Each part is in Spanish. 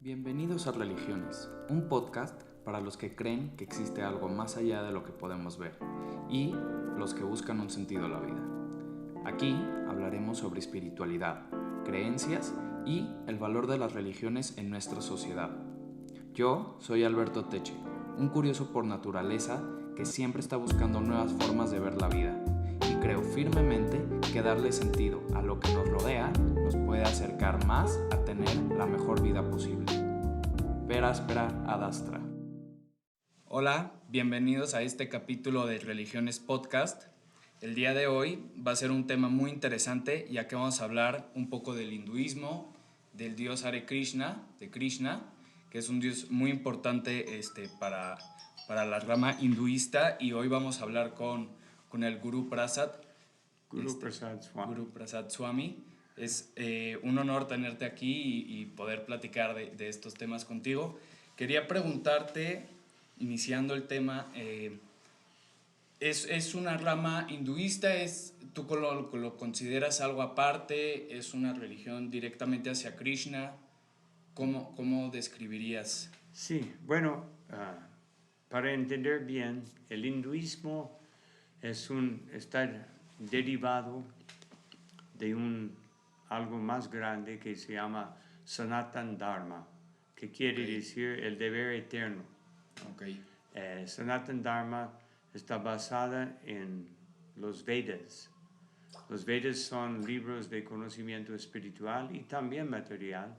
Bienvenidos a Religiones, un podcast para los que creen que existe algo más allá de lo que podemos ver y los que buscan un sentido a la vida. Aquí hablaremos sobre espiritualidad, creencias y el valor de las religiones en nuestra sociedad. Yo soy Alberto Teche, un curioso por naturaleza que siempre está buscando nuevas formas de ver la vida y creo firmemente que darle sentido a lo que nos rodea nos puede acercar más a tener la mejor vida posible. Vera aspera ad astra. Hola, bienvenidos a este capítulo de Religiones Podcast. El día de hoy va a ser un tema muy interesante, ya que vamos a hablar un poco del hinduismo, del dios Hare Krishna, de Krishna, que es un dios muy importante para la rama hinduista, y hoy vamos a hablar con el Guru Prasad. Guru Prasad Swami. Guru Prasad Swami. Es un honor tenerte aquí y poder platicar de estos temas contigo. Quería preguntarte, iniciando el tema, ¿es una rama hinduista? ¿Tú lo consideras algo aparte? ¿Es una religión directamente hacia Krishna? ¿Cómo describirías? Sí, bueno, para entender bien, el hinduismo está derivado de algo más grande que se llama Sanatan Dharma, que quiere decir el deber eterno. Okay. Sanatan Dharma está basada en los Vedas. Los Vedas son libros de conocimiento espiritual y también material,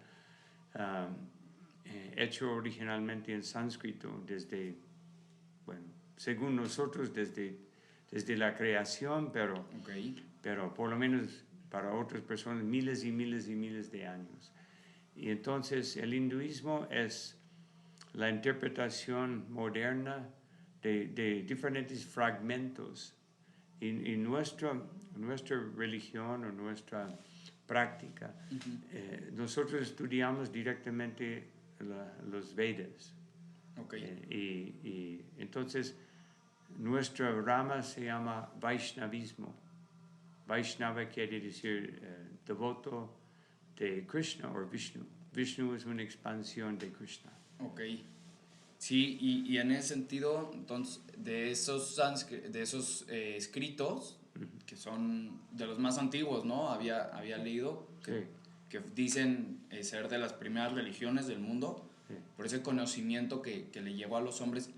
hecho originalmente en sánscrito según nosotros desde la creación, pero por lo menos para otras personas miles y miles y miles de años. Y entonces el hinduismo es la interpretación moderna de diferentes fragmentos. Y nuestra religión o nuestra práctica, nosotros estudiamos directamente los Vedas. Y entonces nuestra rama se llama Vaishnavismo. Vaishnava quiere decir devoto de Krishna o Vishnu. Vishnu es una expansión de Krishna. Ok. Sí, y en ese sentido, entonces, de esos escritos, que son de los más antiguos, ¿no? Había leído que dicen ser de las primeras religiones del mundo, por ese conocimiento que le llegó a los hombres.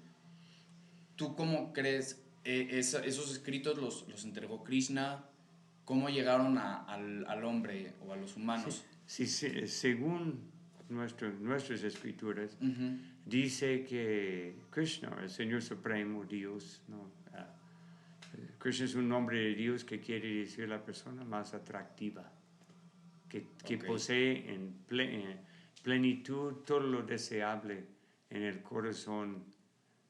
¿Tú cómo crees esos escritos los entregó Krishna? ¿Cómo llegaron al hombre o a los humanos? Sí, según nuestras escrituras, dice que Krishna, el Señor Supremo, Dios, ¿no? Krishna es un nombre de Dios que quiere decir la persona más atractiva, que posee en plenitud todo lo deseable en el corazón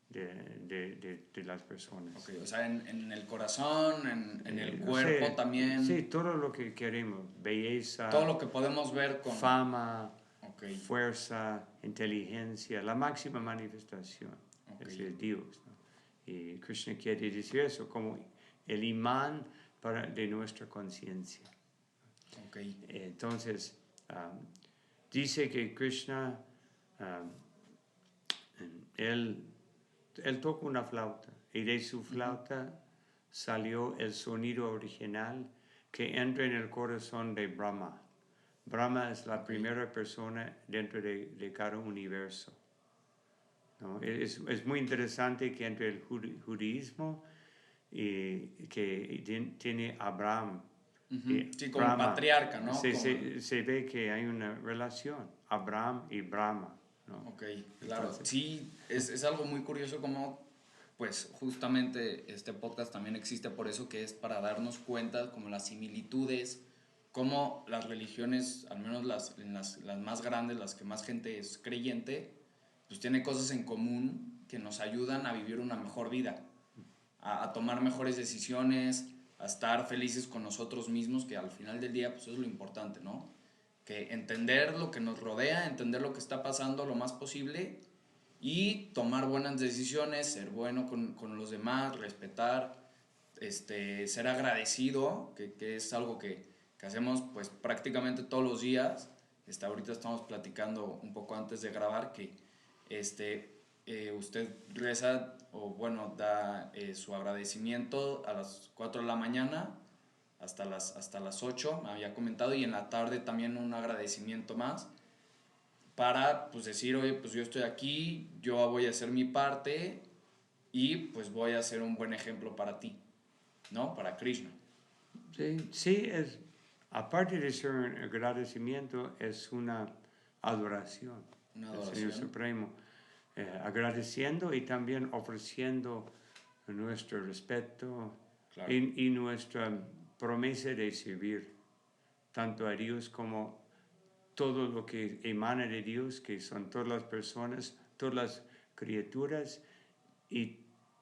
de las personas. Okay, o sea, en el corazón, en el cuerpo también. Sí, todo lo que queremos, belleza, todo lo que podemos ver con fama, fuerza, inteligencia, la máxima manifestación es el Dios, ¿no? Y Krishna quiere decir eso como el imán de nuestra conciencia. Entonces, dice que Krishna, él toca una flauta y de su flauta salió el sonido original que entra en el corazón de Brahma. Brahma es la primera persona dentro de cada universo, ¿no? Es muy interesante que entre el judaísmo y que tiene Abraham. Sí, como Brahma, patriarca, ¿no? Se ve que hay una relación, Abraham y Brahma, ¿no? Ok, claro. Entonces, sí, es algo muy curioso como, pues, justamente este podcast también existe por eso, que es para darnos cuenta como las similitudes, cómo las religiones, al menos las más grandes, las que más gente es creyente, pues tiene cosas en común que nos ayudan a vivir una mejor vida, a tomar mejores decisiones, a estar felices con nosotros mismos, que al final del día pues eso es lo importante, ¿no? Que entender lo que nos rodea, entender lo que está pasando lo más posible y tomar buenas decisiones, ser bueno con los demás, respetar, ser agradecido, que es algo que hacemos pues prácticamente todos los días, Ahorita estamos platicando un poco antes de grabar que usted reza o bueno, da su agradecimiento a las 4 de la mañana hasta las 8, me había comentado, y en la tarde también un agradecimiento más para pues decir, oye, pues yo estoy aquí, yo voy a hacer mi parte y pues voy a ser un buen ejemplo para ti, ¿no? Para Krishna. Sí, sí, aparte de ser un agradecimiento, es una adoración. Una Al adoración. Señor Supremo. Agradeciendo y también ofreciendo nuestro respeto, Claro. y nuestra promesa de servir tanto a Dios como todo lo que emana de Dios, que son todas las personas, todas las criaturas y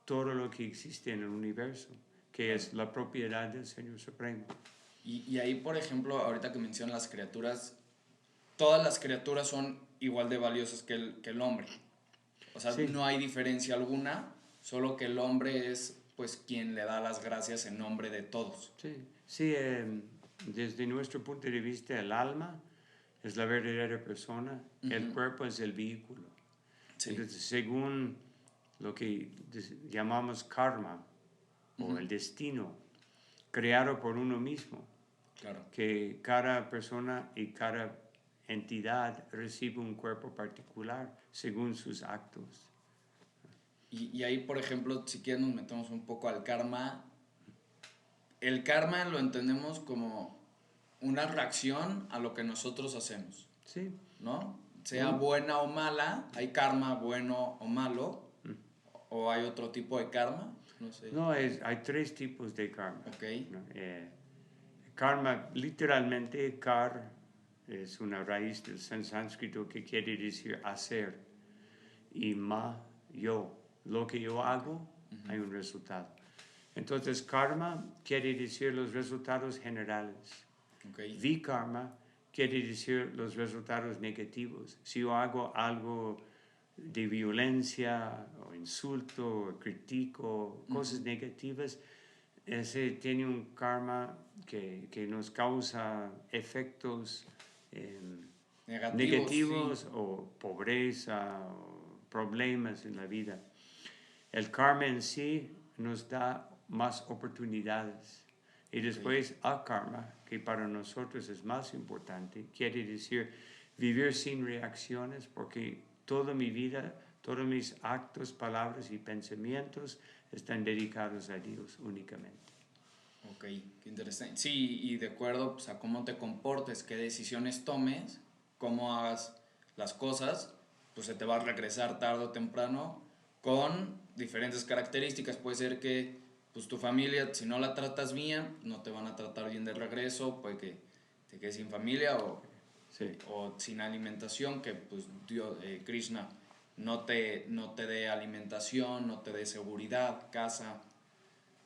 todo lo que existe en el universo, que es la propiedad del Señor Supremo. Y ahí, por ejemplo, ahorita que mencionan las criaturas, todas las criaturas son igual de valiosas que el hombre. O sea, Sí. no hay diferencia alguna, solo que el hombre es pues quien le da las gracias en nombre de todos. Sí, sí, desde nuestro punto de vista, el alma es la verdadera persona, el cuerpo es el vehículo. Sí. Entonces, según lo que llamamos karma, o el destino, creado por uno mismo, claro, que cada persona y cada entidad recibe un cuerpo particular según sus actos. Y ahí, por ejemplo, si quieres nos metemos un poco al karma. El karma lo entendemos como una reacción a lo que nosotros hacemos. Sí. ¿No? Sea buena o mala, hay karma bueno o malo, o hay otro tipo de karma, no sé. No, hay tres tipos de karma. Okay. ¿No? Karma, literalmente, kar es una raíz del sánscrito que quiere decir hacer, y ma, yo. Lo que yo hago, hay un resultado. Entonces, karma quiere decir los resultados generales. Okay. Vikarma quiere decir los resultados negativos. Si yo hago algo de violencia, o insulto, o critico, cosas negativas, ese tiene un karma que nos causa efectos negativos, sí, o pobreza, o problemas en la vida. El karma en sí nos da más oportunidades. Y después akarma, que para nosotros es más importante, quiere decir vivir sin reacciones, porque toda mi vida, todos mis actos, palabras y pensamientos están dedicados a Dios únicamente. Ok, qué interesante. Sí, y de acuerdo pues, a cómo te comportes, qué decisiones tomes, cómo hagas las cosas, pues se te va a regresar tarde o temprano con diferentes características. Puede ser que pues, tu familia, si no la tratas bien, no te van a tratar bien de regreso, puede que te quedes sin familia sí, o sin alimentación, que pues Dios, Krishna no te dé alimentación, no te dé seguridad, casa.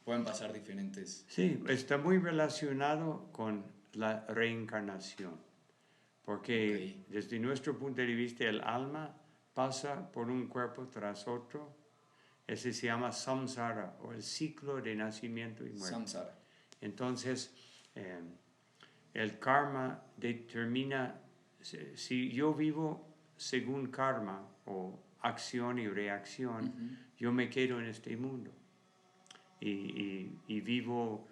Pueden pasar diferentes. Sí, está muy relacionado con la reencarnación, porque desde nuestro punto de vista el alma pasa por un cuerpo tras otro. Ese se llama samsara, o el ciclo de nacimiento y muerte. Samsara. Entonces, el karma determina, si yo vivo según karma, o acción y reacción, yo me quedo en este mundo. Y vivo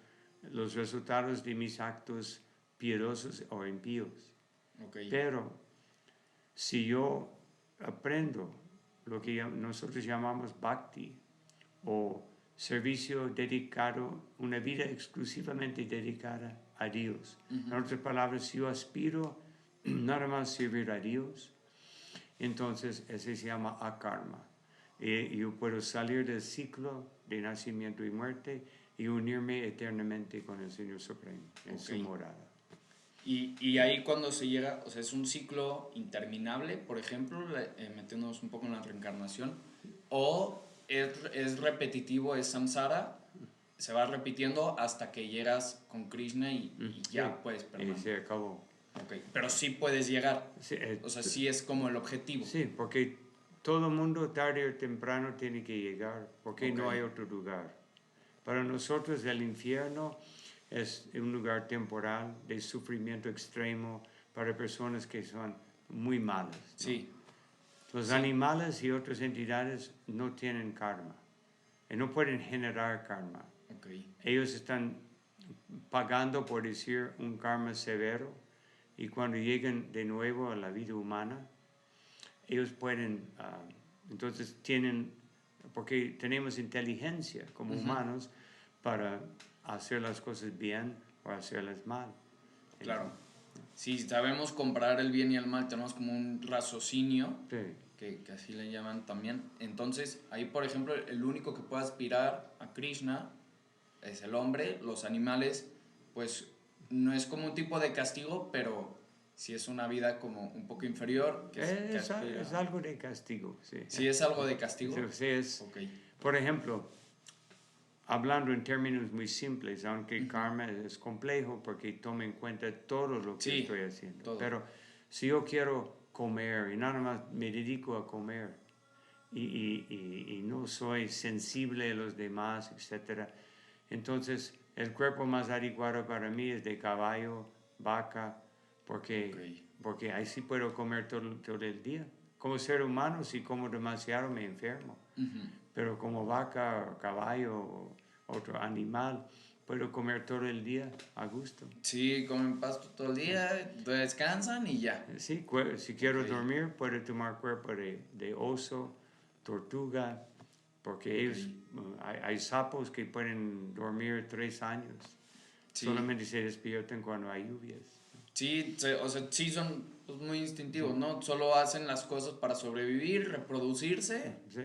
los resultados de mis actos piadosos o impíos. Pero si yo aprendo lo que nosotros llamamos bhakti, o servicio dedicado, una vida exclusivamente dedicada a Dios. En otras palabras, si yo aspiro nada más servir a Dios, entonces ese se llama akarma. Yo puedo salir del ciclo de nacimiento y muerte y unirme eternamente con el Señor Supremo en su morada. Y ahí cuando se llega, o sea, es un ciclo interminable, por ejemplo, metiéndonos un poco en la reencarnación, o es repetitivo, es samsara, se va repitiendo hasta que llegas con Krishna y ya sí, puedes permanecer. Y se acabó. Pero sí puedes llegar, sí, o sea, sí es como el objetivo. Sí, porque todo el mundo tarde o temprano tiene que llegar, porque no hay otro lugar. Para nosotros el infierno es un lugar temporal de sufrimiento extremo. para personas que son muy malas, ¿no? Sí. Los animales y otras entidades no tienen karma y no pueden generar karma. Okay. Ellos están pagando, por decir, un karma severo, y cuando llegan de nuevo a la vida humana, ellos pueden, entonces tienen, porque tenemos inteligencia como humanos para hacer las cosas bien o hacerlas mal. Claro. Si sabemos comparar el bien y el mal, tenemos como un raciocinio, Sí. que así le llaman también. Entonces, ahí, por ejemplo, el único que puede aspirar a Krishna es el hombre. Los animales, pues, no es como un tipo de castigo, pero sí es una vida como un poco inferior. Es algo de castigo, sí. ¿Sí es algo de castigo? Sí, es. Okay. Por ejemplo, hablando en términos muy simples, aunque karma es complejo porque toma en cuenta todo lo que estoy haciendo. Todo. Pero si yo quiero comer y nada más me dedico a comer y no soy sensible a los demás, etc., entonces el cuerpo más adecuado para mí es de caballo, vaca, porque ahí sí puedo comer todo el día. Como ser humano, si como demasiado me enfermo. Pero como vaca, caballo o otro animal, puedo comer todo el día a gusto. Sí, comen pasto todo el día, descansan y ya. Sí, si quiero dormir, puedo tomar cuerpo de oso, tortuga, porque ellos, hay sapos que pueden dormir 3 años. Sí. Solamente se despiertan cuando hay lluvias. Sí, o sea, sí son pues, muy instintivos, ¿no? Solo hacen las cosas para sobrevivir, reproducirse. Sí.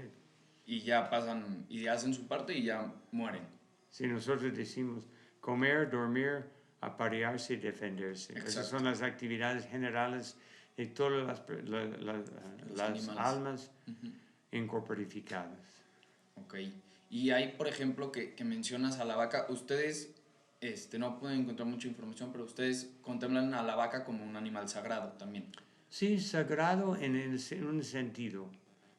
Y ya pasan, y hacen su parte y ya mueren. Sí, nosotros decimos comer, dormir, aparearse y defenderse. Exacto. Esas son las actividades generales de todas las almas incorporificadas. Ok. Y hay, por ejemplo, que mencionas a la vaca. Ustedes no pueden encontrar mucha información, pero ustedes contemplan a la vaca como un animal sagrado también. Sí, sagrado en un sentido.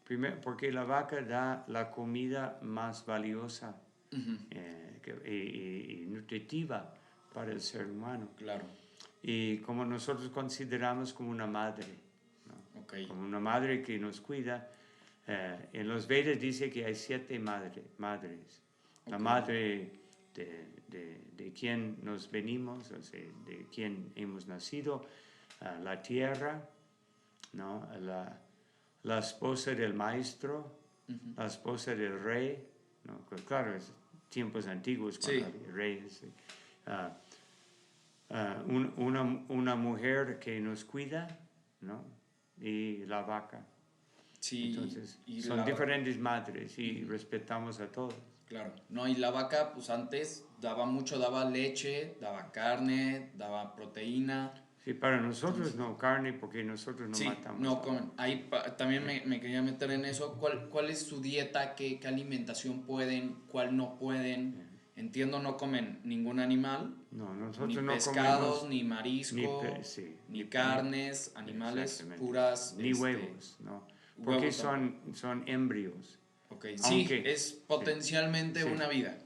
Primero, porque la vaca da la comida más valiosa y nutritiva para el ser humano. Claro. Y como nosotros consideramos como una madre, ¿no? Okay. Como una madre que nos cuida. En los Vedas dice que hay 7 madres. Okay. La madre de quien nos venimos, o sea, de quien hemos nacido, la tierra, ¿no? La esposa del maestro, la esposa del rey, ¿no? Pues claro, es tiempos antiguos cuando había reyes. Una mujer que nos cuida, ¿no? Y la vaca. Sí, entonces son diferentes madres y respetamos a todos. Claro, no, y la vaca pues antes daba leche, daba carne, daba proteína. Sí, para nosotros no carne porque nosotros no matamos. No comen. Ahí también me quería meter en eso. ¿Cuál es su dieta? ¿Qué alimentación pueden? ¿Cuál no pueden? Entiendo, no comen ningún animal. No, nosotros ni no pescados, comemos ni marisco, ni carnes, animales puras. Ni huevos, ¿no? Porque son embrios. Okay. Sí, es potencialmente una vida.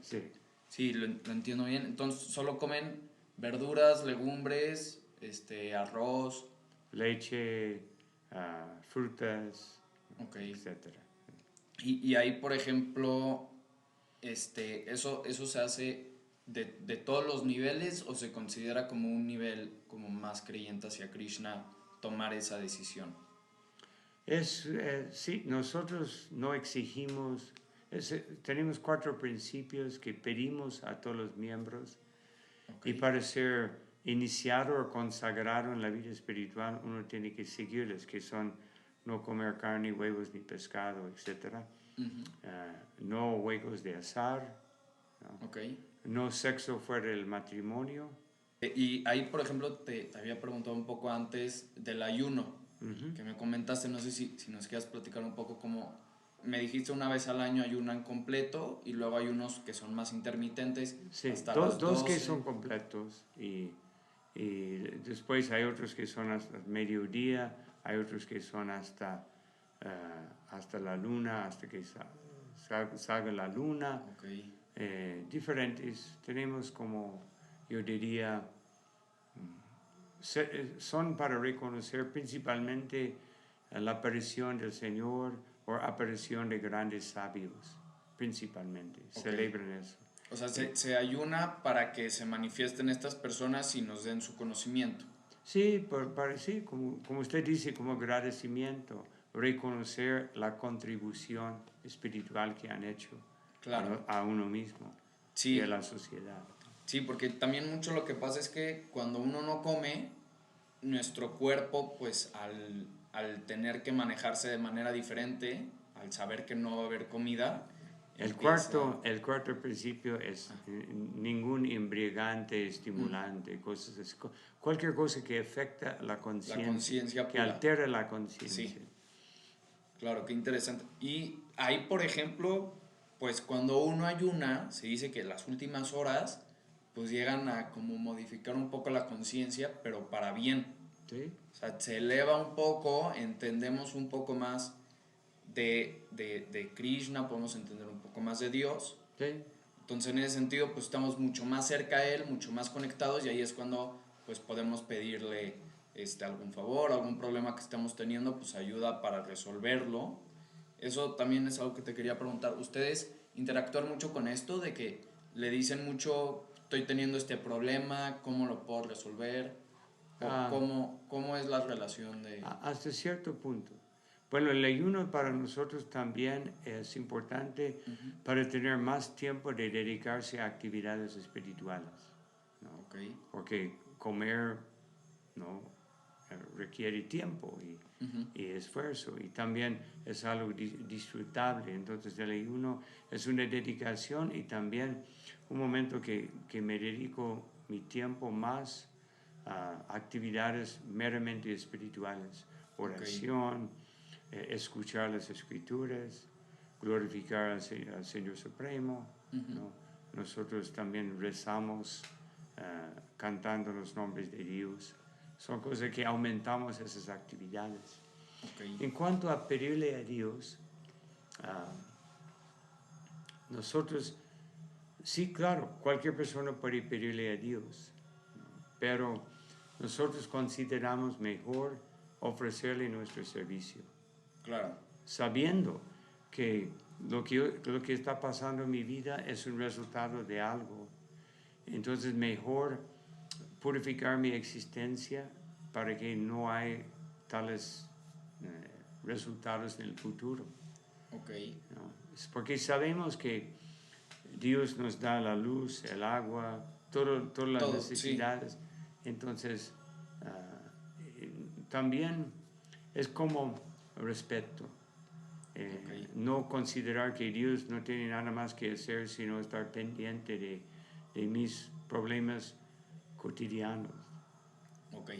Sí, lo entiendo bien. Entonces, solo comen verduras, legumbres, arroz, leche, frutas, etc. Y ahí, por ejemplo, eso se hace de todos los niveles, o se considera como un nivel como más creyente hacia Krishna tomar esa decisión. Sí, nosotros no exigimos, tenemos 4 principios que pedimos a todos los miembros. Y para ser iniciado o consagrado en la vida espiritual, uno tiene que seguirles, que son no comer carne, huevos ni pescado, etc. No juegos de azar, no sexo fuera del matrimonio. Y ahí, por ejemplo, te había preguntado un poco antes del ayuno, que me comentaste, no sé si nos quieras platicar un poco cómo, me dijiste una vez al año ayunan completo y luego hay unos que son más intermitentes. Sí, hasta dos que son completos y después hay otros que son hasta mediodía, hay otros que son hasta la luna, hasta que salga la luna. Diferentes, tenemos como, yo diría, son para reconocer principalmente la aparición del Señor o aparición de grandes sabios, principalmente. Okay. Celebran eso. O sea, se ayuna para que se manifiesten estas personas y nos den su conocimiento. Sí, sí, como usted dice, como agradecimiento, reconocer la contribución espiritual que han hecho, claro, a uno mismo, sí, y a la sociedad. Sí, porque también mucho lo que pasa es que cuando uno no come, nuestro cuerpo, pues al tener que manejarse de manera diferente, al saber que no va a haber comida, el cuarto principio es ningún embriagante, estimulante, cosas así. Cualquier cosa que afecta la conciencia, que altera la conciencia. Sí. Claro, qué interesante. Y ahí, por ejemplo, pues cuando uno ayuna, se dice que las últimas horas, pues llegan a como modificar un poco la conciencia, pero para bien. Sí. O sea, se eleva un poco, entendemos un poco más de Krishna, podemos entender un poco más de Dios. Sí. Entonces, en ese sentido, pues estamos mucho más cerca a Él, mucho más conectados, y ahí es cuando pues podemos pedirle algún favor, algún problema que estemos teniendo, pues ayuda para resolverlo. Eso también es algo que te quería preguntar. ¿Ustedes interactúan mucho con esto de que le dicen mucho, estoy teniendo este problema, cómo lo puedo resolver? ¿O cómo es la relación de...? Hasta cierto punto. Bueno, el ayuno para nosotros también es importante para tener más tiempo de dedicarse a actividades espirituales, ¿no? Okay. Porque comer, ¿no?, requiere tiempo y esfuerzo, y también es algo disfrutable. Entonces el ayuno es una dedicación y también un momento que me dedico mi tiempo más a actividades meramente espirituales, oración, escuchar las escrituras, glorificar al Señor Supremo, ¿no? Nosotros también rezamos cantando los nombres de Dios. Son cosas que aumentamos esas actividades. Okay. En cuanto a pedirle a Dios, nosotros, sí, claro, cualquier persona puede pedirle a Dios, pero nosotros consideramos mejor ofrecerle nuestro servicio. Claro. Sabiendo que lo que está pasando en mi vida es un resultado de algo. Entonces mejor purificar mi existencia para que no haya tales resultados en el futuro. Okay. ¿No? Porque sabemos que Dios nos da la luz, el agua, todas las necesidades. Sí. Entonces, también es como respeto. Okay. No considerar que Dios no tiene nada más que hacer sino estar pendiente de mis problemas cotidianos. Ok.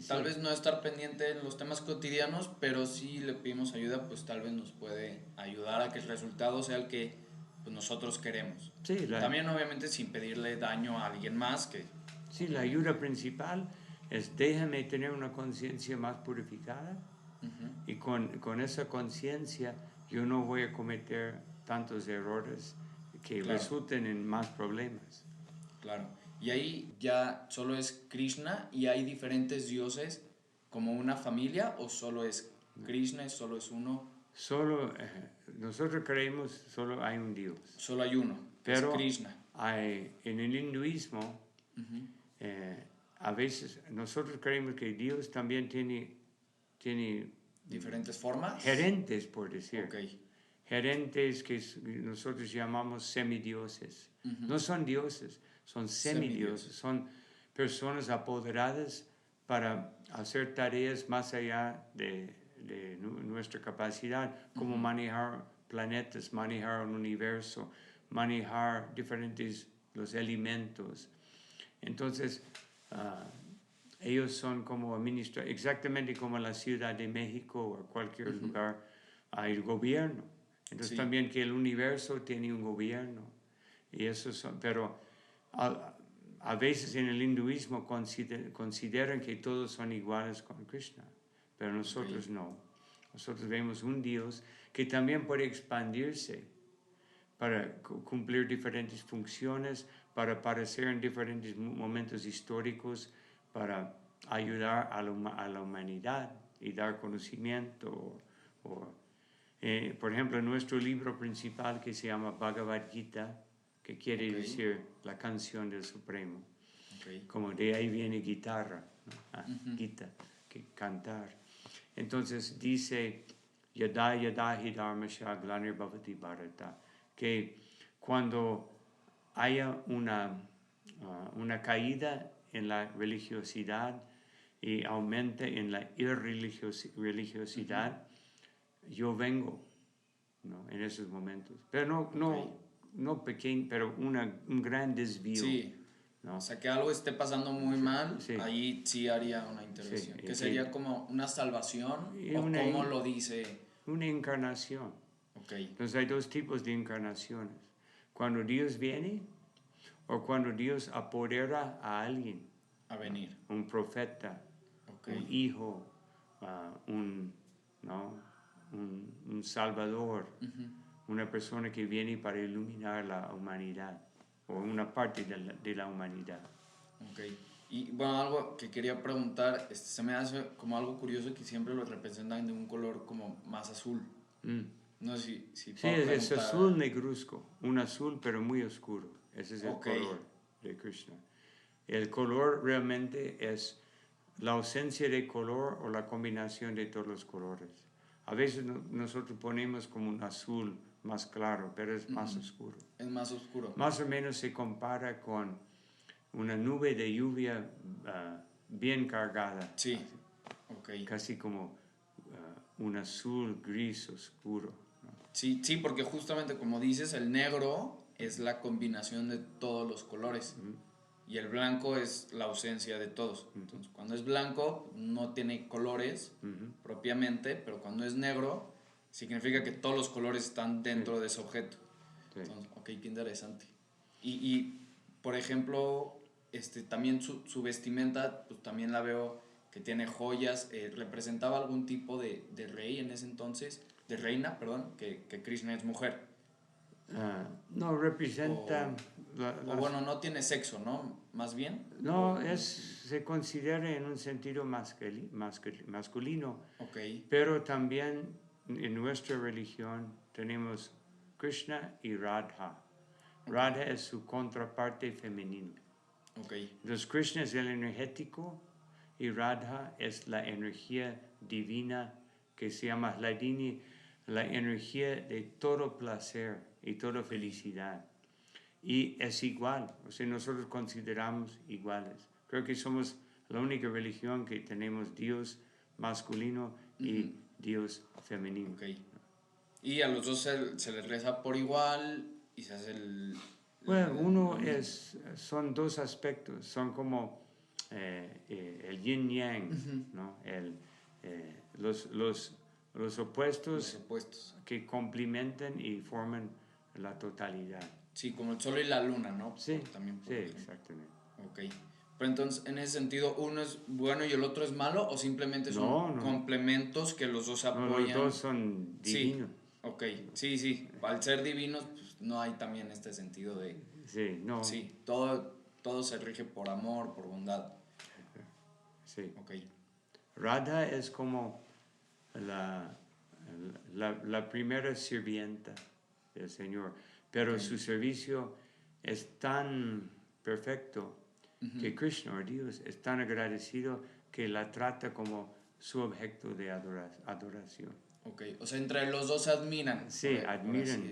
Tal vez no estar pendiente en los temas cotidianos, pero si le pedimos ayuda, pues tal vez nos puede ayudar a que el resultado sea el que pues, nosotros queremos. Sí, también obviamente sin pedirle daño a alguien más. Sí, la ayuda principal es déjame tener una conciencia más purificada. Y con esa conciencia yo no voy a cometer tantos errores que resulten en más problemas. Claro. Y ahí ya solo es Krishna y hay diferentes dioses como una familia, o solo es Krishna y solo es uno. Solo, nosotros creemos solo hay un Dios. Solo hay uno, pero es Krishna. En el hinduismo, a veces nosotros creemos que Dios también tiene diferentes formas. Gerentes, por decir. Okay. Gerentes que nosotros llamamos semidioses. No son dioses, son semidioses. Son personas apoderadas para hacer tareas más allá de nuestra capacidad, como manejar planetas, manejar un universo, manejar los alimentos. Entonces, ellos son como exactamente como la Ciudad de México o cualquier lugar, hay el gobierno. Entonces también que el universo tiene un gobierno. Y eso pero a veces en el hinduismo consideran que todos son iguales con Krishna, pero nosotros no. Nosotros vemos un Dios que también puede expandirse para cumplir diferentes funciones, para aparecer en diferentes momentos históricos, para ayudar a la humanidad y dar conocimiento. Por ejemplo, nuestro libro principal que se llama Bhagavad Gita, que quiere decir la canción del Supremo. Como de ahí viene guitarra, ¿no? Gita, que cantar. Entonces dice, Yada yada hi dharmasya glanir-bhavati bharata, que cuando haya una caída en la religiosidad y aumente en la irreligiosidad, yo vengo, ¿no? En esos momentos. Pero no pequeño, pero un gran desvío. Sí. ¿No? O sea, que algo esté pasando muy mal, ahí sí haría una intervención. Sí, que sería como una salvación, o cómo lo dice. Una encarnación. Entonces hay dos tipos de encarnaciones. Cuando Dios viene o cuando Dios apodera a alguien. A venir. Un profeta, un hijo, un salvador, una persona que viene para iluminar la humanidad. O una parte de la humanidad. Y bueno, algo que quería preguntar, se me hace como algo curioso que siempre lo representan de un color como más azul. No sé si sí, es azul negruzco, un azul pero muy oscuro. Ese es el color de Krishna. El color realmente es la ausencia de color o la combinación de todos los colores. A veces nosotros ponemos como un azul más claro, pero es más oscuro. Es más oscuro. Más o menos se compara con una nube de lluvia bien cargada. Sí, Casi como un azul gris oscuro, ¿no? Sí, porque justamente como dices, el negro es la combinación de todos los colores. Y el blanco es la ausencia de todos. Entonces, cuando es blanco, no tiene colores propiamente, pero cuando es negro, significa que todos los colores están dentro de ese objeto. Entonces, qué interesante. Y por ejemplo, también su vestimenta, pues también la veo que tiene joyas. ¿Representaba algún tipo de rey en ese entonces? De reina, perdón, que Krishna es mujer. No, representa... O bueno, no tiene sexo, ¿no? Más bien. No, se considera en un sentido masculino. Pero también en nuestra religión tenemos Krishna y Radha. Radha es su contraparte femenino. Entonces Krishna es el energético y Radha es la energía divina que se llama la energía de todo placer y toda felicidad. Y es igual, o sea, nosotros consideramos iguales. Creo que somos la única religión que tenemos Dios masculino y Dios femenino. Y a los dos se les reza por igual y se hace Bueno, son dos aspectos, son como el yin yang, ¿no? Los opuestos que complementan y forman la totalidad. Sí, como el sol y la luna, ¿no? Sí, exactamente. Pero entonces, en ese sentido, ¿uno es bueno y el otro es malo o simplemente son complementos que los dos apoyan? No, los dos son divinos. Sí. Al ser divinos, pues no hay también este sentido de... Sí, todo se rige por amor, por bondad. Sí. Radha es como la primera sirvienta del Señor, pero su servicio es tan perfecto que Krishna, o Dios, es tan agradecido que la trata como su objeto de adoración. O sea, entre los dos se admiran. Sí, admiran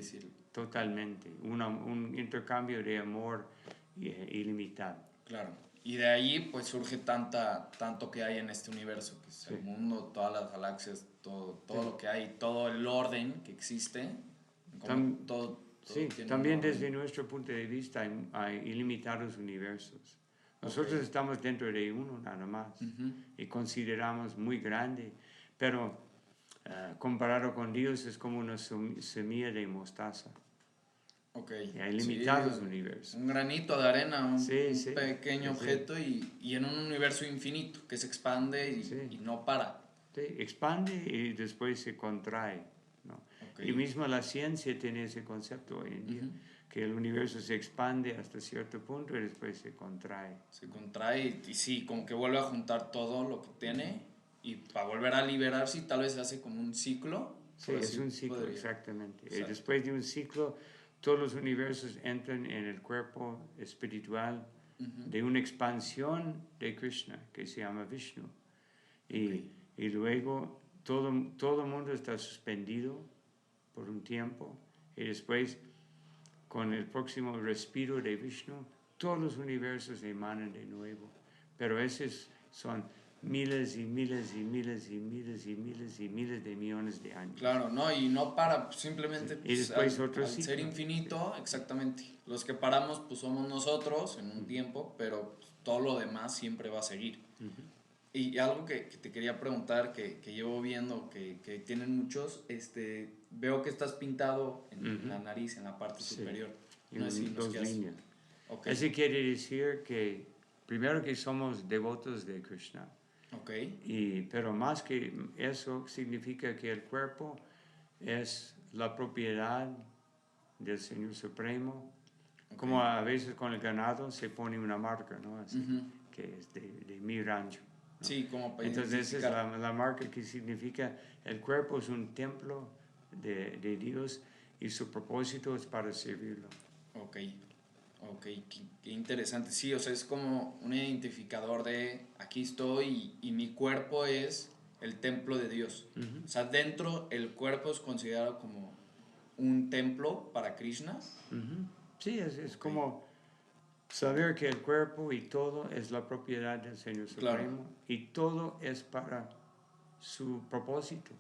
totalmente. Un intercambio de amor ilimitado. Claro. Y de ahí pues surge tanto que hay en este universo, que es el mundo, todas las galaxias, todo lo que hay, todo el orden que existe. También desde nuestro punto de vista hay ilimitados universos. Nosotros estamos dentro de uno nada más y consideramos muy grande, pero comparado con Dios es como una semilla de mostaza. Y hay limitados universos. Un granito de arena, un pequeño objeto y en un universo infinito que se expande y no para. Expande y después se contrae, ¿no? Y mismo la ciencia tiene ese concepto hoy en día, que el universo se expande hasta cierto punto y después se contrae. Se contrae y sí, como que vuelve a juntar todo lo que tiene y para volver a liberarse y tal vez se hace como un ciclo. Sí, es un ciclo, exactamente. Y después de un ciclo, todos los universos entran en el cuerpo espiritual de una expansión de Krishna, que se llama Vishnu. Y luego todo el mundo está suspendido por un tiempo y después con el próximo respiro de Vishnu todos los universos emanan de nuevo, pero esos son miles y miles y miles y miles y miles y miles de millones de años. Claro, ¿no? Y no para, simplemente sí. Y después otro al ser infinito, exactamente. Los que paramos pues somos nosotros en un tiempo, pero pues, todo lo demás siempre va a seguir. Y algo que te quería preguntar, que llevo viendo, que tienen muchos, veo que estás pintado en la nariz, en la parte superior. No sé si dos líneas. Okay. Eso quiere decir que, primero que somos devotos de Krishna. Pero más que eso, significa que el cuerpo es la propiedad del Señor Supremo. Como a veces con el ganado se pone una marca, ¿no? Así, que es de mi rancho. ¿no? Sí, como para Entonces esa es la marca que significa el cuerpo es un templo de Dios y su propósito es para servirlo. Ok, qué interesante. Sí, o sea, es como un identificador de aquí estoy y mi cuerpo es el templo de Dios. O sea, dentro el cuerpo es considerado como un templo para Krishna. Sí, es como saber que el cuerpo y todo es la propiedad del Señor Supremo y todo es para su propósito.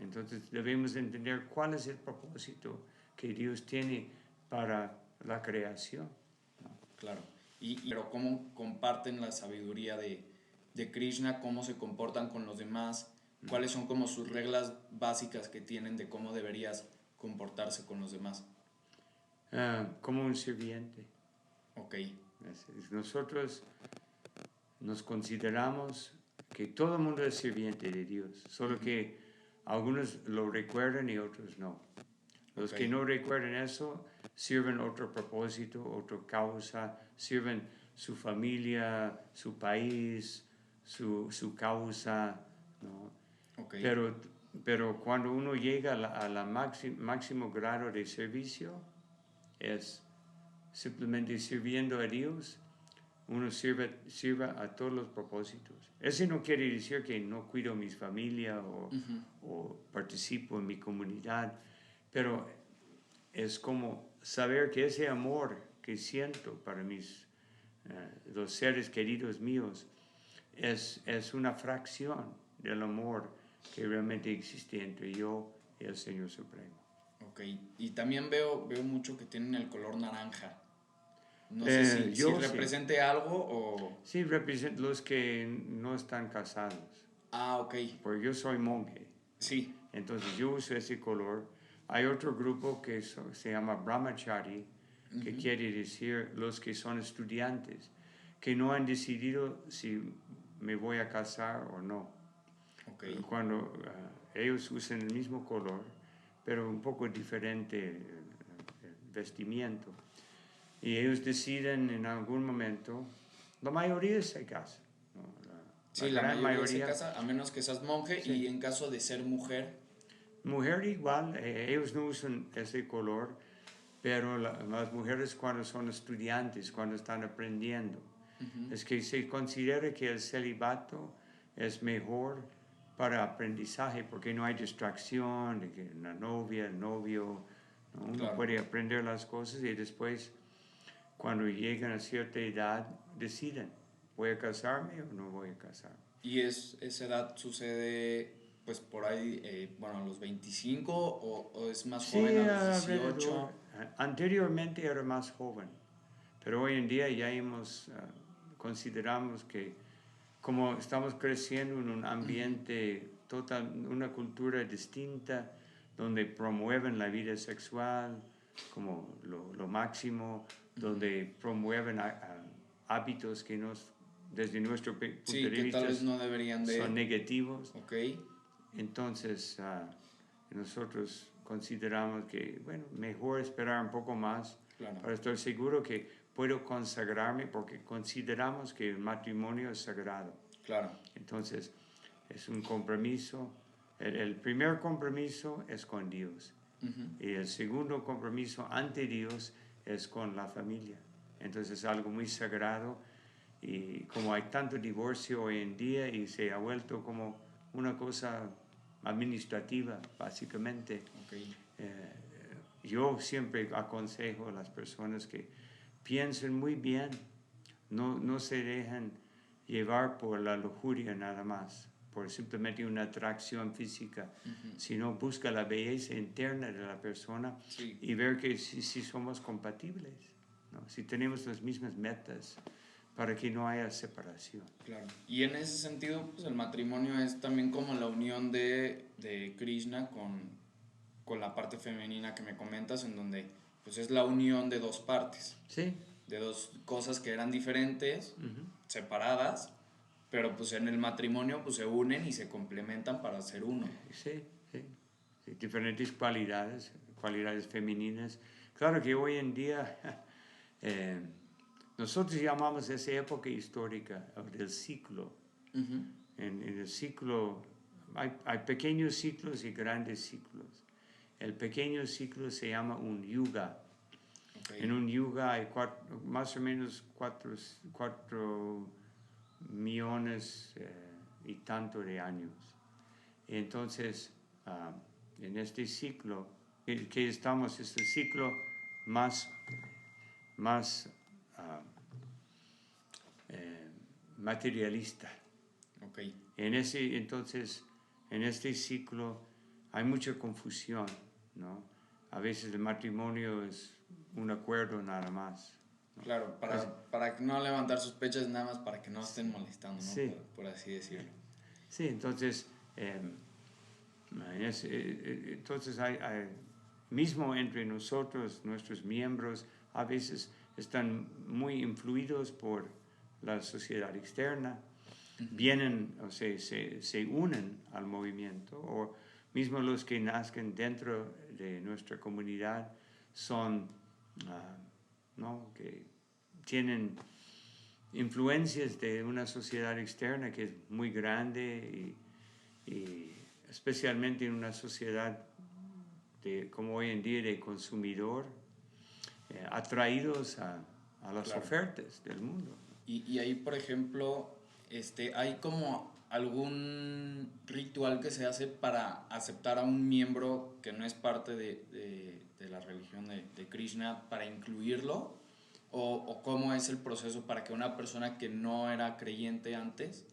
Entonces debemos entender cuál es el propósito que Dios tiene para la creación. Claro. Pero cómo comparten la sabiduría de Krishna, cómo se comportan con los demás, cuáles son como sus reglas básicas que tienen de cómo deberías comportarse con los demás. Como un sirviente. Ok. Nosotros nos consideramos que todo el mundo es sirviente de Dios, solo que algunos lo recuerdan y otros no. Los que no recuerdan eso sirven otro propósito, otra causa, sirven su familia, su país, su causa, ¿no? Pero cuando uno llega a la máximo grado de servicio, es simplemente sirviendo a Dios, uno sirve a todos los propósitos. Eso no quiere decir que no cuido a mi familia o participo en mi comunidad, pero es como saber que ese amor que siento para los seres queridos míos es una fracción del amor que realmente existe entre yo y el Señor Supremo. Ok, y también veo mucho que tienen el color naranja. No sé si represente algo o... Sí, representa los que no están casados. Ah, ok. Porque yo soy monje. Sí. Entonces yo uso ese color. Hay otro grupo que se llama Brahmachari, que quiere decir los que son estudiantes, que no han decidido si me voy a casar o no. Okay. Cuando ellos usan el mismo color, pero un poco diferente vestimiento. Y ellos deciden en algún momento, la mayoría se casa. ¿no? La gran mayoría se casa, a menos que seas monje, y en caso de ser mujer. Mujer igual, ellos no usan ese color, pero las mujeres cuando son estudiantes, cuando están aprendiendo, es que se considera que el celibato es mejor para aprendizaje porque no hay distracción de que la novia, el novio, ¿no? Uno puede aprender las cosas y después cuando llegan a cierta edad deciden, ¿voy a casarme o no voy a casarme? ¿Y esa edad sucede pues por ahí, a los 25 o es más joven a los 18? Anteriormente era más joven, pero hoy en día ya consideramos que como estamos creciendo en un ambiente total, una cultura distinta, donde promueven la vida sexual como lo máximo, donde promueven hábitos que desde nuestro punto de vista tal vez no deberían son negativos. Okay. Entonces nosotros consideramos que, bueno, mejor esperar un poco más Claro. para estar seguro que puedo consagrarme, porque consideramos que el matrimonio es sagrado. Claro. Entonces, es un compromiso. El primer compromiso es con Dios. Y el segundo compromiso ante Dios es con la familia. Entonces es algo muy sagrado, y como hay tanto divorcio hoy en día y se ha vuelto como una cosa administrativa, básicamente, yo siempre aconsejo a las personas que piensen muy bien, no se dejen llevar por la lujuria nada más, por simplemente una atracción física, sino busca la belleza interna de la persona y ver que si somos compatibles, ¿no? Si tenemos las mismas metas, para que no haya separación. Claro. Y en ese sentido, pues el matrimonio es también como la unión de Krishna con la parte femenina que me comentas, en donde pues es la unión de dos partes. Sí. De dos cosas que eran diferentes, separadas, pero pues en el matrimonio pues se unen y se complementan para ser uno. Sí. Diferentes cualidades femeninas. Claro que hoy en día nosotros llamamos esa época histórica del ciclo. En el ciclo hay pequeños ciclos y grandes ciclos. El pequeño ciclo se llama un yuga. En un yuga hay más o menos 4 millones y tanto de años. Entonces, en este ciclo que estamos, es el ciclo más materialista. Entonces, en este ciclo hay mucha confusión, ¿no? A veces el matrimonio es un acuerdo nada más, ¿no? Claro, para no levantar sospechas, nada más para que no estén molestando, ¿no? Sí. Por así decirlo. Sí, entonces, hay, mismo entre nosotros, nuestros miembros, a veces están muy influidos por la sociedad externa, vienen, o sea, se unen al movimiento, o mismo los que nazcan dentro de nuestra comunidad son, ¿no? Que tienen influencias de una sociedad externa que es muy grande y especialmente en una sociedad como hoy en día de consumidor, atraídos a las ofertas del mundo. Y ahí, por ejemplo, ¿hay como algún ritual que se hace para aceptar a un miembro que no es parte de la religión de Krishna, para incluirlo? ¿O cómo es el proceso para que una persona que no era creyente antes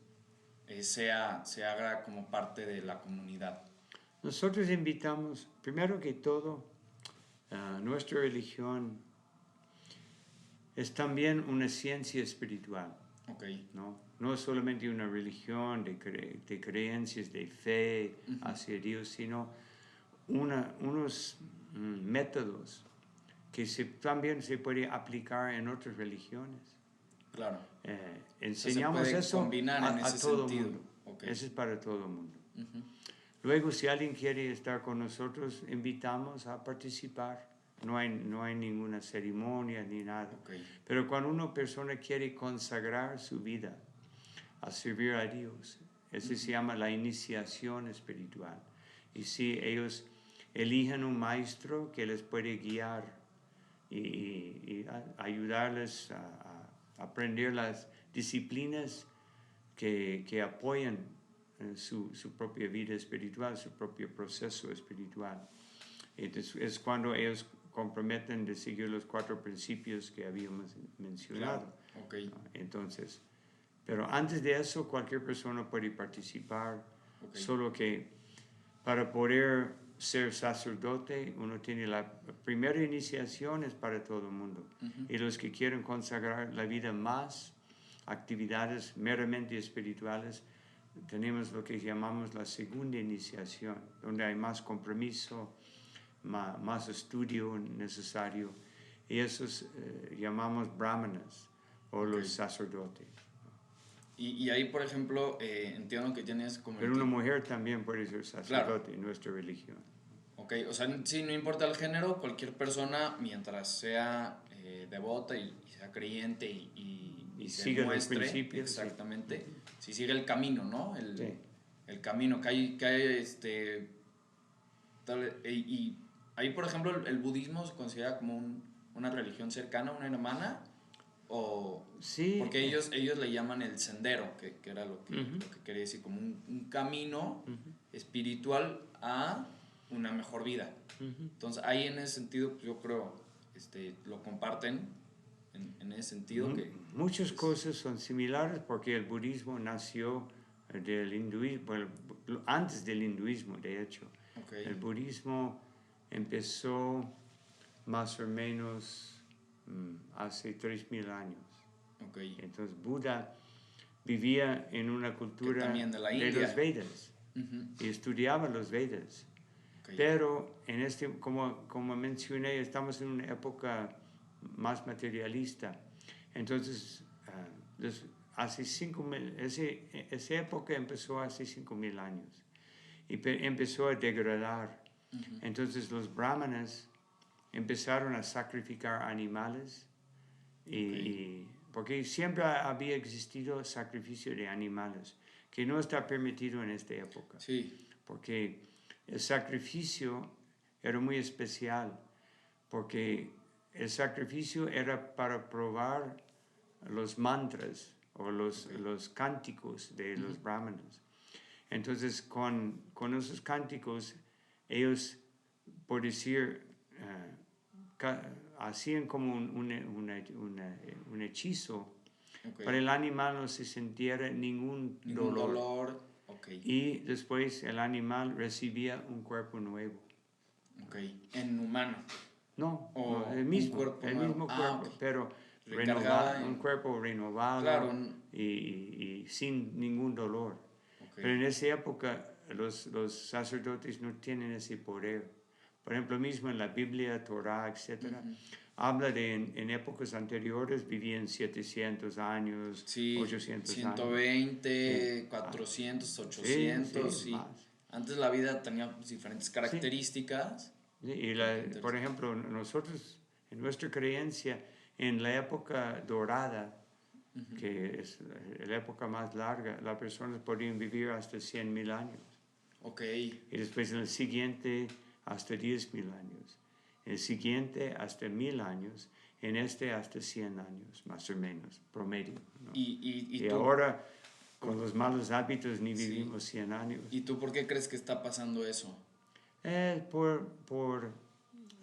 se haga como parte de la comunidad? Nosotros invitamos, primero que todo, nuestra religión es también una ciencia espiritual. No es solamente una religión de creencias, de fe hacia Dios, sino unos métodos que también se puede aplicar en otras religiones. Claro. Enseñamos eso a todo el mundo. Eso es para todo el mundo. Luego, si alguien quiere estar con nosotros, invitamos a participar. No hay ninguna ceremonia ni nada. Pero cuando una persona quiere consagrar su vida a servir a Dios, eso se llama la iniciación espiritual. Y si ellos eligen un maestro que les puede guiar y ayudarles a aprender las disciplinas que apoyan su propia vida espiritual, su propio proceso espiritual. Entonces, es cuando ellos comprometen de seguir los 4 principios que habíamos mencionado. Entonces, pero antes de eso, cualquier persona puede participar, solo que para poder ser sacerdote, uno tiene la primera iniciación es para todo el mundo. Y los que quieren consagrar la vida más, actividades meramente espirituales, tenemos lo que llamamos la segunda iniciación, donde hay más compromiso, más estudio necesario, y esos llamamos brahmanas o los sacerdotes. Y ahí, por ejemplo, entiendo que tienes como... Pero una mujer también puede ser sacerdote en nuestra religión. Ok, o sea, sí, no importa el género, cualquier persona, mientras sea devota y sea creyente y se sigue los muestre principios. exactamente, si sigue el camino, ¿no? Sí. El camino que hay y ahí, por ejemplo, el budismo se considera como una religión cercana, una hermana, o Sí. porque ellos le llaman el sendero, que era lo que quería decir, como un camino espiritual a una mejor vida. Entonces ahí en ese sentido, pues, yo creo lo comparten en ese sentido. Muchas cosas son similares porque el budismo nació del hinduismo, bueno, antes del hinduismo, de hecho. Okay. El budismo empezó más o menos hace 3000 años. Okay. Entonces Buda vivía en una cultura también de los Vedas y estudiaba los Vedas. Okay. Pero como mencioné, estamos en una época más materialista. Entonces, esa época empezó hace 5000 años y empezó a degradar. Entonces los brahmanas empezaron a sacrificar animales porque siempre había existido sacrificio de animales, que no está permitido en esta época. Sí. Porque el sacrificio era muy especial, porque el sacrificio era para probar los mantras o los cánticos de los brahmanas. Entonces, con esos cánticos, ellos, por decir, hacían como un hechizo para el animal no se sintiera ningún dolor. Okay. Y después el animal recibía un cuerpo nuevo. Okay. ¿En humano? No, el mismo cuerpo, okay. Pero un cuerpo renovado, claro, y sin ningún dolor. Okay. Pero en esa época los sacerdotes no tienen ese poder. Por ejemplo, mismo en la Biblia, Torah, etc., habla de en épocas anteriores vivían 700 años, sí, 800 120, años. 400, 800. Sí. Antes la vida tenía diferentes características. Sí. Y por ejemplo, nosotros, en nuestra creencia, en la época dorada, que es la época más larga, las personas podían vivir hasta 100,000 años. Okay. Y después en el siguiente hasta 10,000 años. En el siguiente hasta 1000 años. En hasta 100 años, más o menos, promedio, ¿no? Y ahora, con los malos hábitos, ni vivimos 100 años. ¿Y tú por qué crees que está pasando eso? Por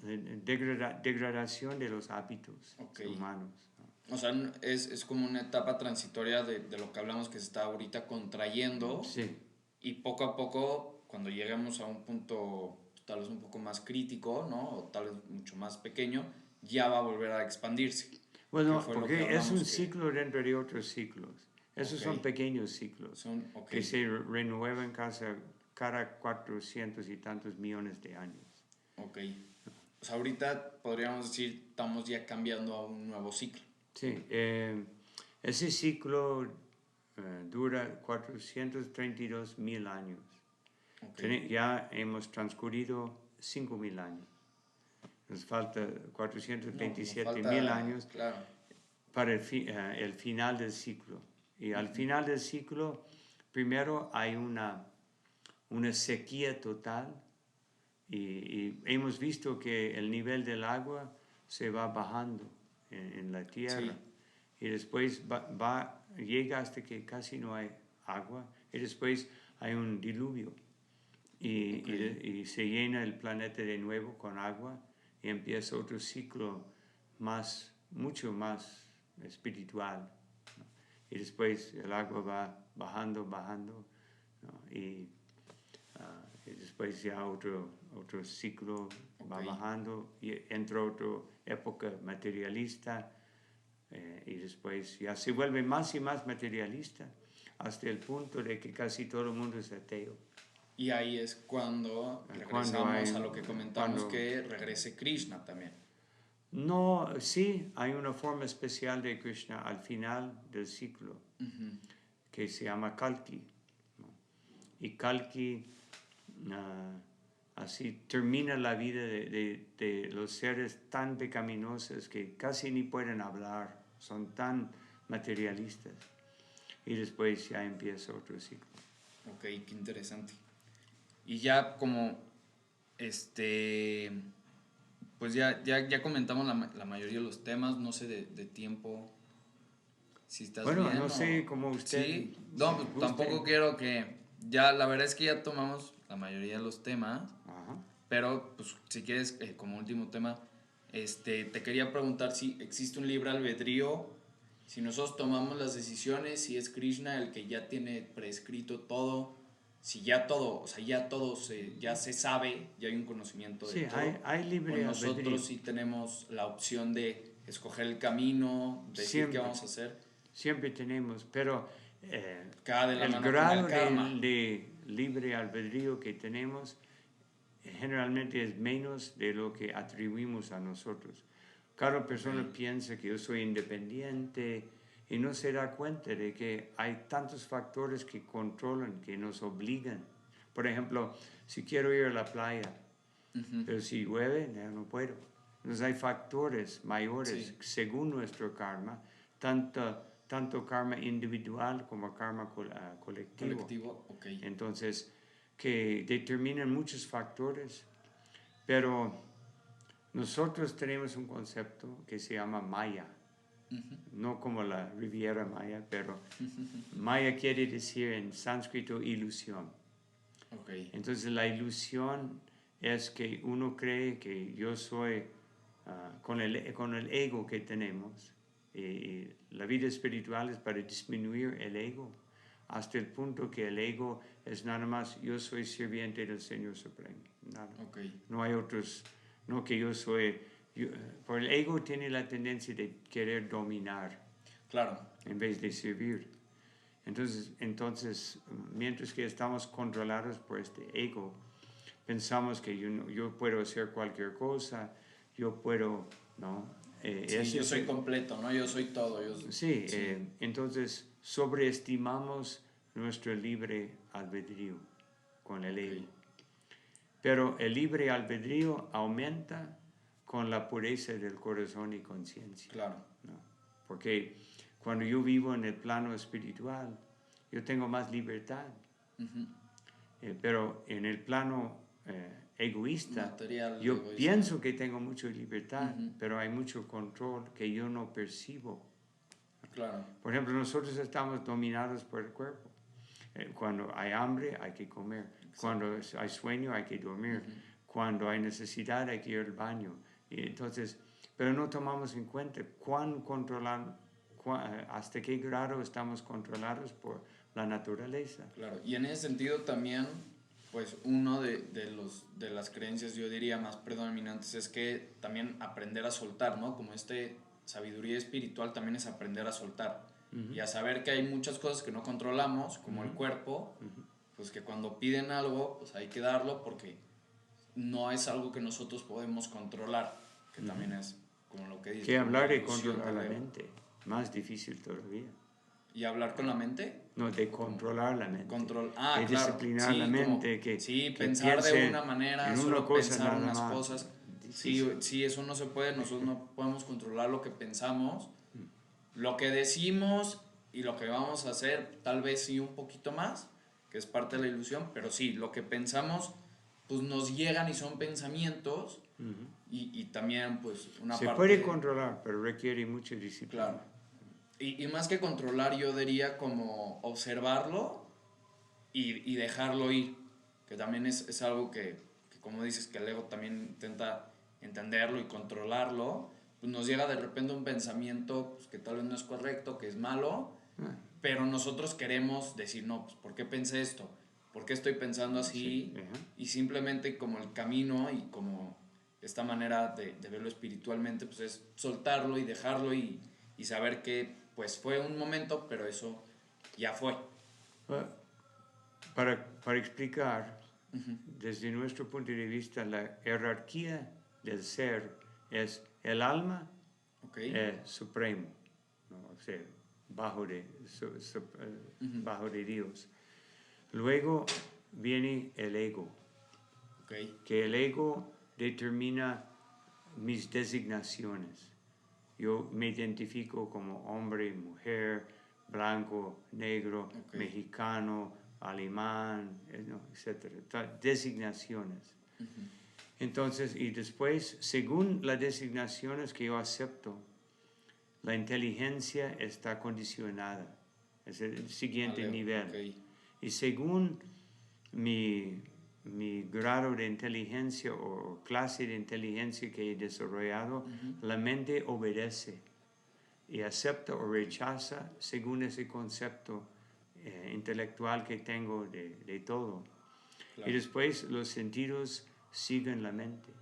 degradación de los hábitos humanos, ¿no? O sea, es como una etapa transitoria de lo que hablamos que se está ahorita contrayendo. Sí. Y poco a poco, cuando lleguemos a un punto tal vez un poco más crítico, ¿no? O tal vez mucho más pequeño, ya va a volver a expandirse. Bueno, porque es un ciclo dentro de otros ciclos. Esos son pequeños ciclos que se renuevan cada 400 y tantos millones de años. Ok. O sea, ahorita podríamos decir, estamos ya cambiando a un nuevo ciclo. Sí. Ese ciclo dura 432,000 años. Okay. Ya hemos transcurrido 5,000 años. Nos falta 427,000 años, claro, para el final del ciclo. Y al final del ciclo, primero hay una sequía total y hemos visto que el nivel del agua se va bajando en la tierra. Sí. Y después llega hasta que casi no hay agua y después hay un diluvio y se llena el planeta de nuevo con agua y empieza otro ciclo mucho más espiritual, ¿no? Y después el agua va bajando, ¿no? Y después ya otro ciclo va bajando y entra otra época materialista y después ya se vuelve más y más materialista hasta el punto de que casi todo el mundo es ateo. Y ahí es cuando regresamos a lo que comentamos, que regrese Krishna también. No, sí, hay una forma especial de Krishna al final del ciclo, que se llama Kalki, ¿no? Y Kalki así termina la vida de los seres tan pecaminosos que casi ni pueden hablar, son tan materialistas. Y después ya empieza otro ciclo. Ok, qué interesante. Y ya como, pues ya comentamos la mayoría de los temas, no sé de tiempo, si estás bueno, bien no sé cómo usted... Sí, no, pues, tampoco quiero que, ya, la verdad es que ya tomamos la mayoría de los temas, Ajá. pero pues si quieres, como último tema, te quería preguntar si existe un libre albedrío, si nosotros tomamos las decisiones, si es Krishna el que ya tiene prescrito todo, si ya todo, o sea, ya se sabe, ya hay un conocimiento de Sí, todo, hay o libre albedrío. nosotros sí tenemos la opción de escoger el camino, decir Siempre, qué vamos a hacer. Siempre tenemos, pero Cada de la el mano con grado el karma. de libre albedrío que tenemos generalmente es menos de lo que atribuimos a nosotros. Cada persona piensa que yo soy independiente y no se da cuenta de que hay tantos factores que controlan, que nos obligan. Por ejemplo, si quiero ir a la playa, pero si llueve, ya no puedo. Entonces hay factores mayores, según nuestro karma, tanto karma individual como karma colectivo. Okay. Entonces, que determinan muchos factores, pero nosotros tenemos un concepto que se llama Maya, no como la Riviera Maya, pero Maya quiere decir en sánscrito ilusión. Okay. Entonces la ilusión es que uno cree que yo soy, con el ego que tenemos, la vida espiritual es para disminuir el ego, hasta el punto que el ego es nada más, yo soy sirviente del Señor Supremo, nada. Okay. No hay otros, no que yo soy, por el ego tiene la tendencia de querer dominar, claro, en vez de servir. Entonces, mientras que estamos controlados por este ego, pensamos que yo puedo hacer cualquier cosa, yo puedo, ¿no? Sí, yo soy completo, ¿no? Yo soy todo. Sí, entonces sobreestimamos nuestro libre albedrío con el ego. Pero el libre albedrío aumenta con la pureza del corazón y conciencia. Claro. ¿No? Porque cuando yo vivo en el plano espiritual, yo tengo más libertad. Pero en el plano egoísta, material, yo egoísta. pienso que tengo mucha libertad, pero hay mucho control que yo no percibo. Claro. Por ejemplo, nosotros estamos dominados por el cuerpo. Cuando hay hambre, hay que comer. Exacto. Cuando hay sueño, hay que dormir. Cuando hay necesidad, hay que ir al baño. Y entonces, pero no tomamos en cuenta hasta qué grado estamos controlados por la naturaleza. Claro, y en ese sentido también, pues uno de las creencias, yo diría, más predominantes es que también aprender a soltar, ¿no? Como sabiduría espiritual también es aprender a soltar y a saber que hay muchas cosas que no controlamos, como el cuerpo, pues que cuando piden algo, pues hay que darlo porque no es algo que nosotros podemos controlar, que también es como lo que dice. Que hablar de controlar la mente, más difícil todavía. ¿Y hablar con la mente? No, de controlar la mente. De claro. disciplinar la mente. Que pensar de una manera, en solo pensar unas más cosas. Sí, eso no se puede. Nosotros no podemos controlar lo que pensamos. Lo que decimos y lo que vamos a hacer, tal vez sí un poquito más, que es parte de la ilusión, pero sí, lo que pensamos, pues nos llegan y son pensamientos. Y también, pues, una parte... Se puede controlar, pero requiere mucha disciplina. Claro. Y más que controlar, yo diría como observarlo y dejarlo ir, que también es algo que, como dices, que el ego también intenta entenderlo y controlarlo, pues nos llega de repente un pensamiento pues, que tal vez no es correcto, que es malo, pero nosotros queremos decir, no, pues ¿por qué pensé esto? ¿Por qué estoy pensando así? Sí. Y simplemente como el camino y como esta manera de verlo espiritualmente, pues es soltarlo y dejarlo y saber que pues fue un momento, pero eso ya fue. Para explicar, desde nuestro punto de vista, la jerarquía del ser es el alma supremo, ¿no? O sea, bajo de Dios. Luego viene el ego. que el ego determina mis designaciones. Yo me identifico como hombre, mujer, blanco, negro, mexicano, alemán, etc. Designaciones. Entonces, y después, según las designaciones que yo acepto, la inteligencia está condicionada. Es el siguiente nivel. Y según mi grado de inteligencia o clase de inteligencia que he desarrollado, la mente obedece y acepta o rechaza según ese concepto intelectual que tengo de todo. Claro. Y después los sentidos siguen la mente.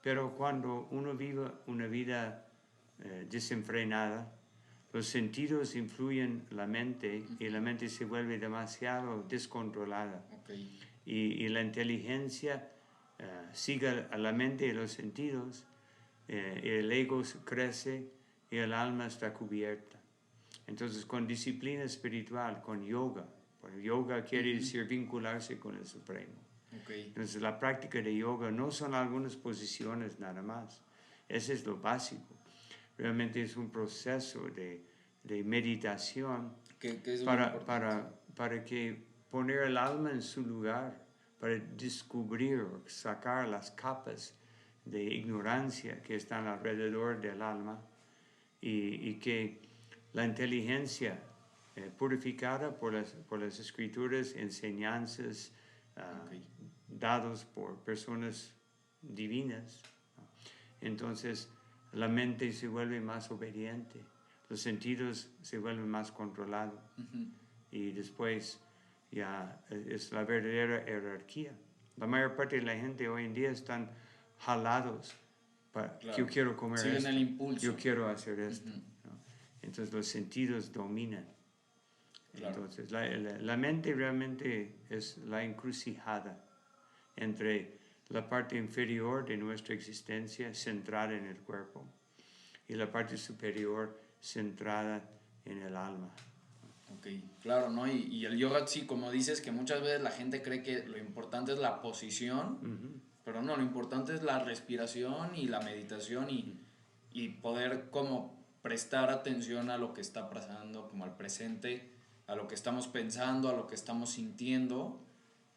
Pero cuando uno vive una vida desenfrenada, los sentidos influyen en la mente y la mente se vuelve demasiado descontrolada. Y la inteligencia sigue a la mente y los sentidos, el ego crece y el alma está cubierta. Entonces, con disciplina espiritual, con yoga, porque yoga quiere decir vincularse con el Supremo. Entonces, la práctica de yoga no son algunas posiciones nada más. Ese es lo básico. Realmente es un proceso de meditación para que poner el alma en su lugar, para descubrir, sacar las capas de ignorancia que están alrededor del alma y que la inteligencia purificada por las escrituras, enseñanzas dados por personas divinas, entonces la mente se vuelve más obediente, los sentidos se vuelven más controlados y después ya es la verdadera jerarquía. La mayor parte de la gente hoy en día están jalados para yo quiero comer siguen esto, el impulso. yo quiero hacer esto, ¿no? Entonces los sentidos dominan. Entonces la mente realmente es la encrucijada entre la parte inferior de nuestra existencia centrada en el cuerpo y la parte superior centrada en el alma. Claro, ¿no? Y el yoga, sí, como dices, que muchas veces la gente cree que lo importante es la posición, pero no, lo importante es la respiración y la meditación y poder como prestar atención a lo que está pasando, como al presente, a lo que estamos pensando, a lo que estamos sintiendo,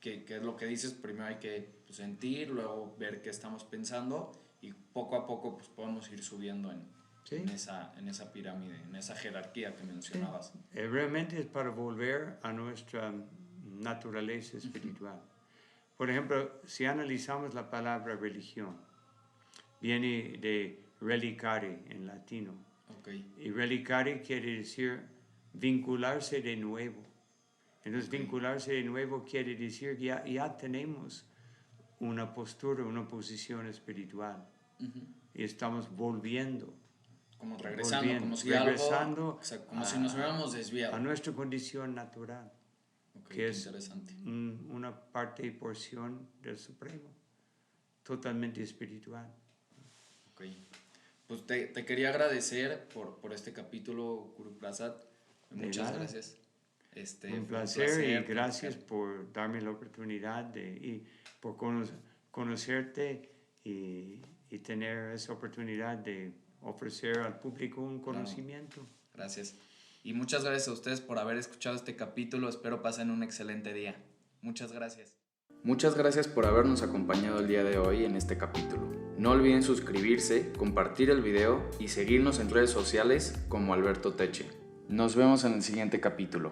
que es lo que dices, primero hay que sentir, luego ver qué estamos pensando y poco a poco pues podemos ir subiendo en esa pirámide, en esa jerarquía que mencionabas. Realmente es para volver a nuestra naturaleza espiritual. Por ejemplo, si analizamos la palabra religión, viene de relicare en latino. Y relicare quiere decir vincularse de nuevo. Entonces, vincularse de nuevo quiere decir que ya tenemos una postura, una posición espiritual. Y estamos volviendo. Como regresando, como si como si nos hubiéramos desviado. A nuestra condición natural, que es interesante. Una parte y porción del Supremo, totalmente espiritual. Pues te quería agradecer por este capítulo, Guru Prasad. Muchas gracias. Un placer y gracias por darme la oportunidad y por conocerte y tener esa oportunidad de ofrecer al público un conocimiento. Gracias. Y muchas gracias a ustedes por haber escuchado este capítulo. Espero pasen un excelente día. Muchas gracias. Muchas gracias por habernos acompañado el día de hoy en este capítulo. No olviden suscribirse, compartir el video y seguirnos en redes sociales como Alberto Teche. Nos vemos en el siguiente capítulo.